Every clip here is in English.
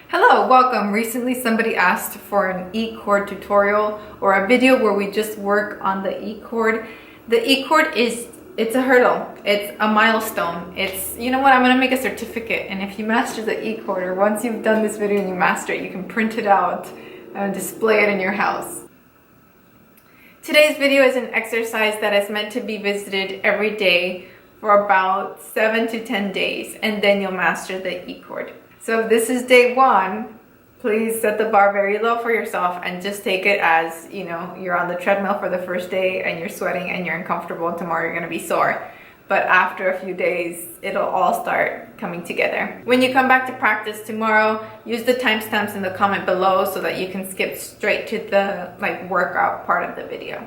Hello, welcome. Recently somebody asked for an E chord tutorial or a video where we just work on the E chord. The E chord it's a hurdle. It's a milestone. It's, you know what, I'm gonna make a certificate, and if you master the E chord, or once you've done this video and you master it, you can print it out and display it in your house. Today's video is an exercise that is meant to be visited every day for about 7 to 10 days, and then you'll master the E chord. So if this is day one, please set the bar very low for yourself and just take it as, you know, you're on the treadmill for the first day and you're sweating and you're uncomfortable, and tomorrow you're gonna be sore. But after a few days, it'll all start coming together. When you come back to practice tomorrow, use the timestamps in the comment below so that you can skip straight to the workout part of the video.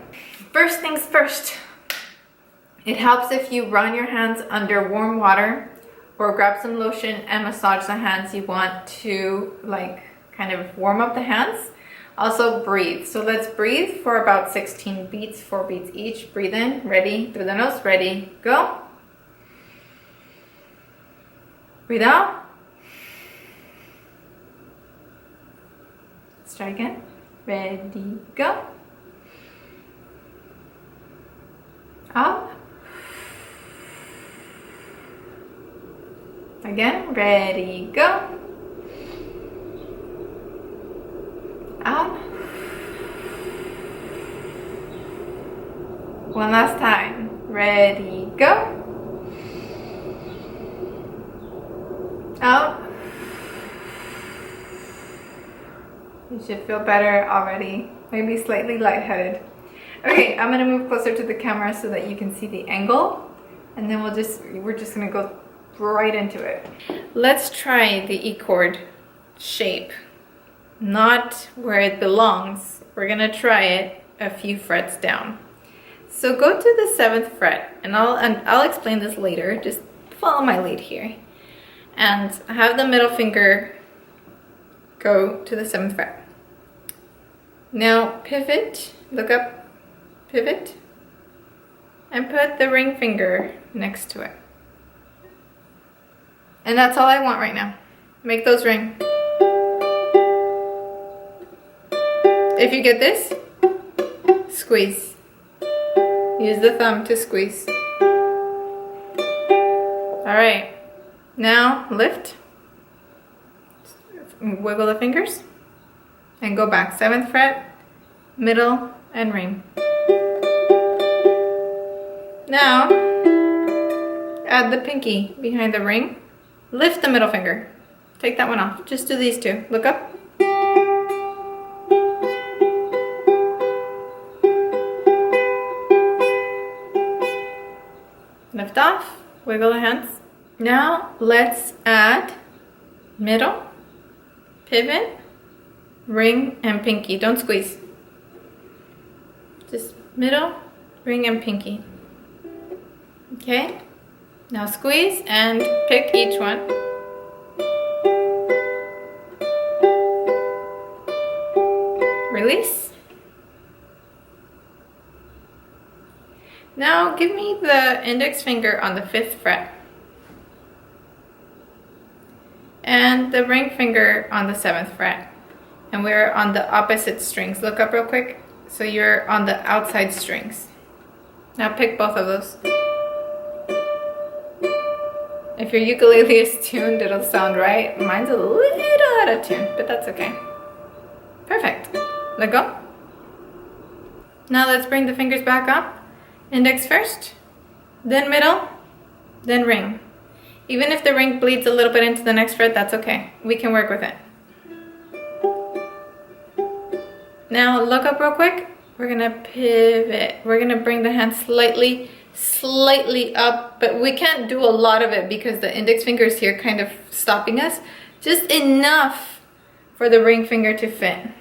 First things first, it helps if you run your hands under warm water or grab some lotion and massage the hands you want to kind of warm up the hands. Also breathe. So let's breathe for about 16 beats, 4 beats each. Breathe in, ready, through the nose, ready, go. Breathe out. Let's try again. Ready, go. Out. Again, ready, go. Out. One last time. Ready, go. Out. You should feel better already. Maybe slightly lightheaded. Okay, I'm gonna move closer to the camera so that you can see the angle, and then we're just gonna go right into it. Let's try the E chord shape, not where it belongs. We're gonna try it a few frets down. So go to the 7th fret, and I'll explain this later. Just follow my lead here, and have the middle finger go to the 7th fret. Now pivot, look up, pivot, and put the ring finger next to it. And that's all I want right now. Make those ring. If you get this, squeeze. Use the thumb to squeeze. All right, now lift. Wiggle the fingers and go back. 7th fret, middle, and ring. Now, add the pinky behind the ring. Lift the middle finger. Take that one off. Just do these two. Look up. Lift off. Wiggle the hands. Now let's add middle, pivot, ring, and pinky. Don't squeeze. Just middle, ring, and pinky. Okay? Now squeeze and pick each one. Release. Now give me the index finger on the 5th fret and the ring finger on the 7th fret, and we're on the opposite strings. Look up real quick. So you're on the outside strings. Now pick both of those. If your ukulele is tuned, it'll sound right. Mine's a little out of tune, but that's okay. Perfect. Let go. Now let's bring the fingers back up. Index first, then middle, then ring. Even if the ring bleeds a little bit into the next fret, that's okay. We can work with it. Now look up real quick. We're gonna pivot. We're gonna bring the hand slightly up, but we can't do a lot of it because the index finger is here kind of stopping us. Just enough for the ring finger to fit.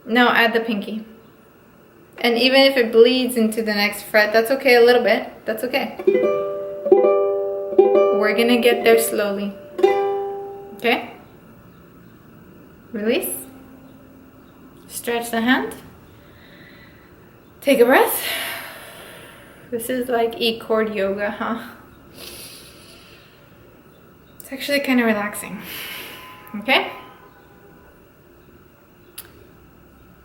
Now add the pinky. And even if it bleeds into the next fret, that's okay, a little bit. That's okay. We're gonna get there slowly. Okay? Release. Stretch the hand. Take a breath. This is like E chord yoga, huh? It's actually kind of relaxing. Okay?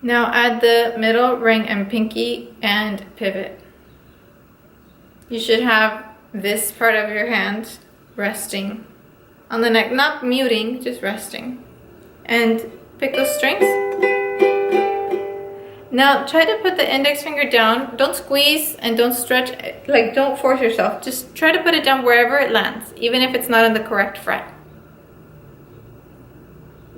Now add the middle ring and pinky and pivot. You should have this part of your hand resting on the neck, not muting, just resting. And pick those strings. Now try to put the index finger down. Don't squeeze and don't stretch, like don't force yourself. Just try to put it down wherever it lands, even if it's not in the correct fret.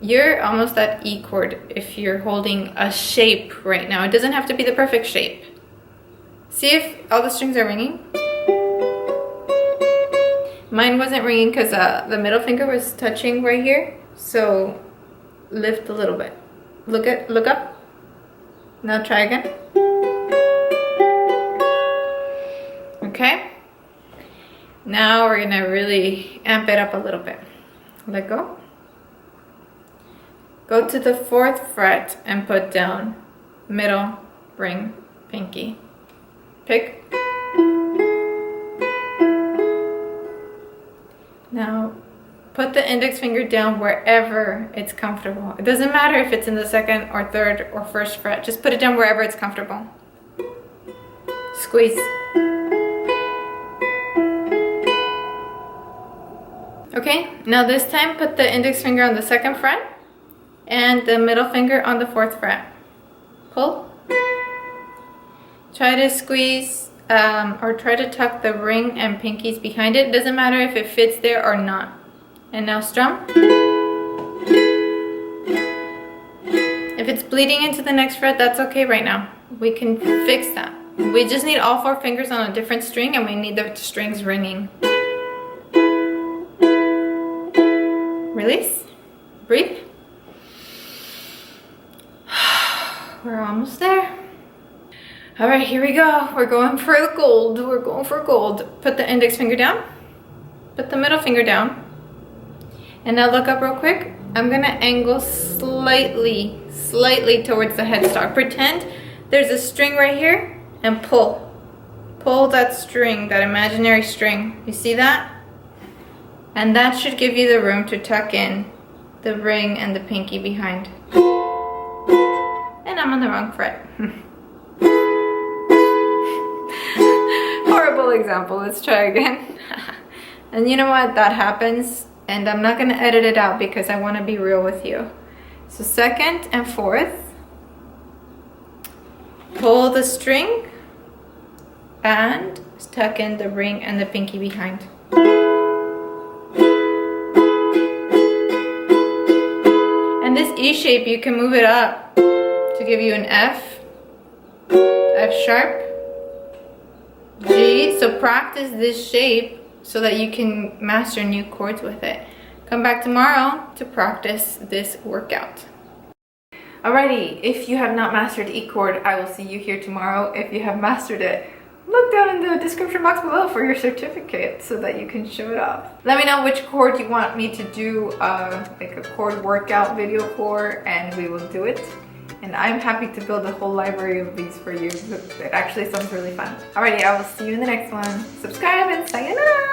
You're almost at E chord if you're holding a shape right now. It doesn't have to be the perfect shape. See if all the strings are ringing. Mine wasn't ringing because the middle finger was touching right here. So lift a little bit. Look up. Now try again. Okay. Now we're gonna really amp it up a little bit. Let go. Go to the 4th fret and put down middle, ring, pinky. Pick. Now put the index finger down wherever it's comfortable. It doesn't matter if it's in the 2nd or 3rd or 1st fret. Just put it down wherever it's comfortable. Squeeze. Okay, now this time put the index finger on the 2nd fret and the middle finger on the 4th fret. Pull. Try to squeeze or try to tuck the ring and pinkies behind it. Doesn't matter if it fits there or not. And now strum. If it's bleeding into the next fret, that's okay right now. We can fix that. We just need all 4 fingers on a different string and we need the strings ringing. Release. Breathe. We're almost there. All right, here we go. We're going for the gold. We're going for gold. Put the index finger down. Put the middle finger down. And now look up real quick. I'm gonna angle slightly towards the headstock. Pretend there's a string right here and pull. Pull that string, that imaginary string. You see that? And that should give you the room to tuck in the ring and the pinky behind. And I'm on the wrong fret. Horrible example, let's try again. And you know what, that happens. And I'm not gonna edit it out because I wanna be real with you. So 2nd and 4th, pull the string and tuck in the ring and the pinky behind. And this E shape, you can move it up to give you an F, F sharp, G. So practice this shape so that you can master new chords with it. Come back tomorrow to practice this workout. Alrighty, if you have not mastered E chord, I will see you here tomorrow. If you have mastered it, look down in the description box below for your certificate so that you can show it off. Let me know which chord you want me to do like a chord workout video for, and we will do it. And I'm happy to build a whole library of these for you. It actually sounds really fun. Alrighty, I will see you in the next one. Subscribe and sayonara!